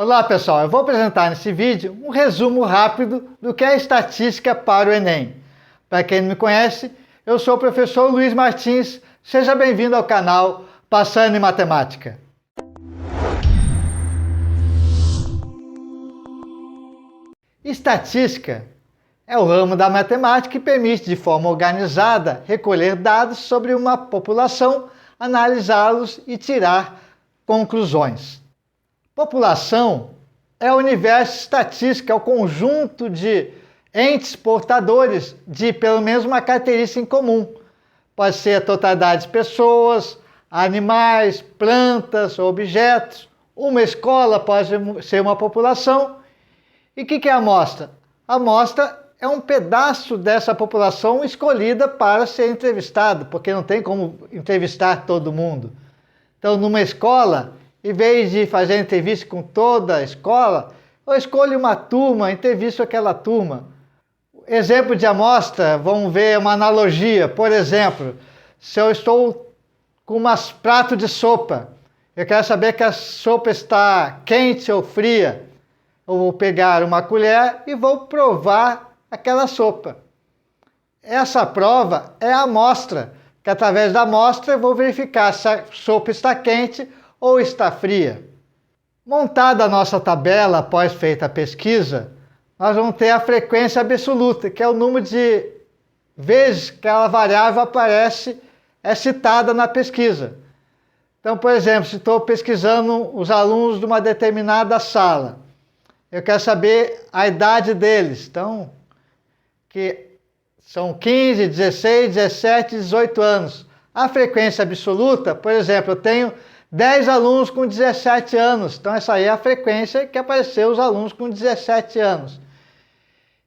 Olá pessoal, eu vou apresentar nesse vídeo um resumo rápido do que é estatística para o Enem. Para quem não me conhece, eu sou o professor Luiz Martins, seja bem-vindo ao canal Passando em Matemática. Estatística é o ramo da matemática que permite de forma organizada recolher dados sobre uma população, analisá-los e tirar conclusões. População é o universo estatístico, é o conjunto de entes portadores de pelo menos uma característica em comum. Pode ser a totalidade de pessoas, animais, plantas, objetos. Uma escola pode ser uma população. E o que é a amostra? A amostra é um pedaço dessa população escolhida para ser entrevistado, porque não tem como entrevistar todo mundo. Então, numa escola, em vez de fazer entrevista com toda a escola, eu escolho uma turma, entrevisto aquela turma. Exemplo de amostra, vamos ver uma analogia. Por exemplo, se eu estou com um prato de sopa, eu quero saber que a sopa está quente ou fria, eu vou pegar uma colher e vou provar aquela sopa. Essa prova é a amostra, que através da amostra eu vou verificar se a sopa está quente ou está fria. Montada a nossa tabela após feita a pesquisa, nós vamos ter a frequência absoluta, que é o número de vezes que aquela variável aparece, é citada na pesquisa. Então, por exemplo, se estou pesquisando os alunos de uma determinada sala, eu quero saber a idade deles. Então, que são 15, 16, 17, 18 anos. A frequência absoluta, por exemplo, eu tenho 10 alunos com 17 anos. Então, essa aí é a frequência que apareceu os alunos com 17 anos.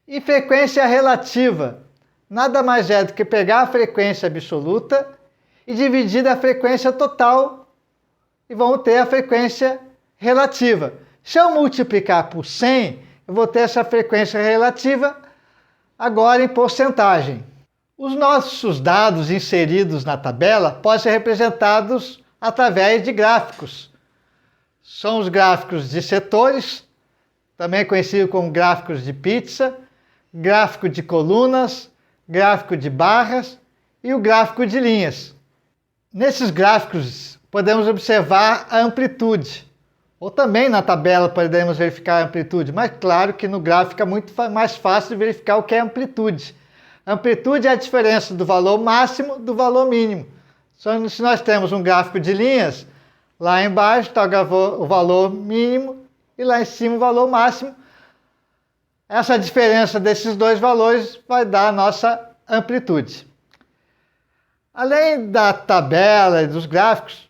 E frequência relativa nada mais é do que pegar a frequência absoluta e dividir a frequência total e vamos ter a frequência relativa. Se eu multiplicar por 100, eu vou ter essa frequência relativa agora em porcentagem. Os nossos dados inseridos na tabela podem ser representados através de gráficos. São os gráficos de setores, também conhecido como gráficos de pizza, gráfico de colunas, gráfico de barras e o gráfico de linhas. Nesses gráficos podemos observar a amplitude, ou também na tabela podemos verificar a amplitude, mas claro que no gráfico é muito mais fácil de verificar o que é amplitude. A amplitude é a diferença do valor máximo do valor mínimo. Se nós temos um gráfico de linhas, lá embaixo está o valor mínimo e lá em cima o valor máximo. Essa diferença desses dois valores vai dar a nossa amplitude. Além da tabela e dos gráficos,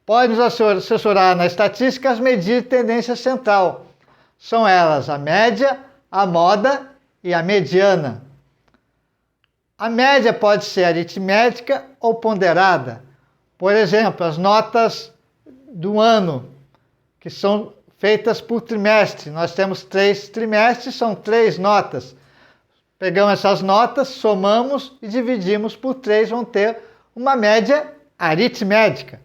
pode nos assessorar na estatística as medidas de tendência central. São elas a média, a moda e a mediana. A média pode ser aritmética ou ponderada. Por exemplo, as notas do ano, que são feitas por trimestre. Nós temos 3 trimestres, são 3 notas. Pegamos essas notas, somamos e dividimos por 3, vão ter uma média aritmética.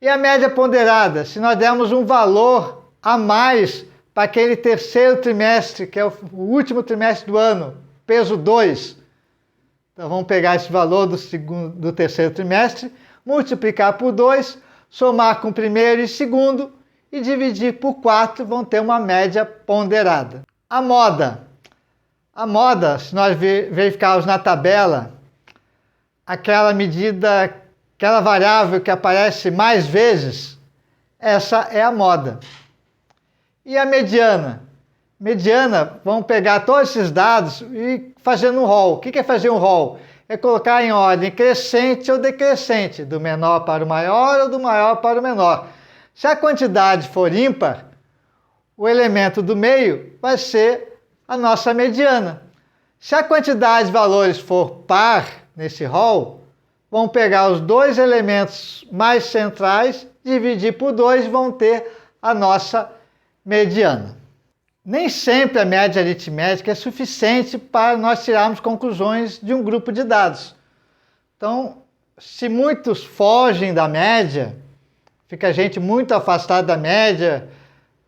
E a média ponderada, se nós dermos um valor a mais para aquele terceiro trimestre, que é o último trimestre do ano, peso 2, então vamos pegar esse valor do terceiro trimestre, multiplicar por 2, somar com o primeiro e segundo e dividir por 4, vão ter uma média ponderada. A moda, se nós verificarmos na tabela, aquela medida, aquela variável que aparece mais vezes, essa é a moda. E a mediana? Mediana, vamos pegar todos esses dados e fazer um rol. O que é fazer um rol? É colocar em ordem crescente ou decrescente, do menor para o maior ou do maior para o menor. Se a quantidade for ímpar, o elemento do meio vai ser a nossa mediana. Se a quantidade de valores for par nesse rol, vamos pegar os dois elementos mais centrais, dividir por 2 e vão ter a nossa mediana. Nem sempre a média aritmética é suficiente para nós tirarmos conclusões de um grupo de dados. Então, se muitos fogem da média, fica a gente muito afastada da média,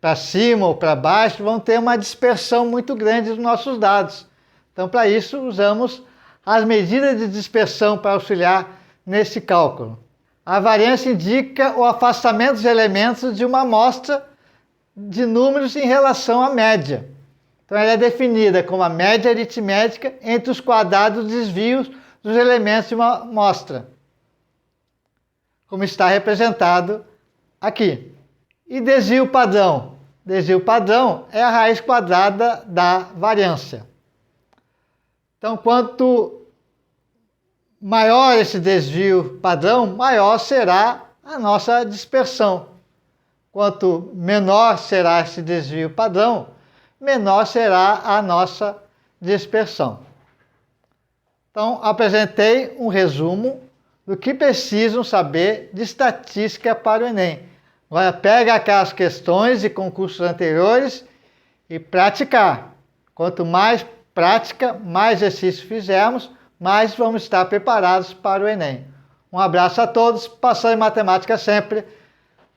para cima ou para baixo, vão ter uma dispersão muito grande dos nossos dados. Então, para isso, usamos as medidas de dispersão para auxiliar nesse cálculo. A variância indica o afastamento dos elementos de uma amostra de números em relação à média. Então, ela é definida como a média aritmética entre os quadrados desvios dos elementos de uma amostra, como está representado aqui. E desvio padrão? Desvio padrão é a raiz quadrada da variância. Então, quanto maior esse desvio padrão, maior será a nossa dispersão. Quanto menor será esse desvio padrão, menor será a nossa dispersão. Então, apresentei um resumo do que precisam saber de estatística para o Enem. Agora, pega aquelas questões de concursos anteriores e praticar. Quanto mais prática, mais exercício fizermos, mais vamos estar preparados para o Enem. Um abraço a todos, passando em matemática sempre.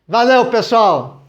Valeu, pessoal!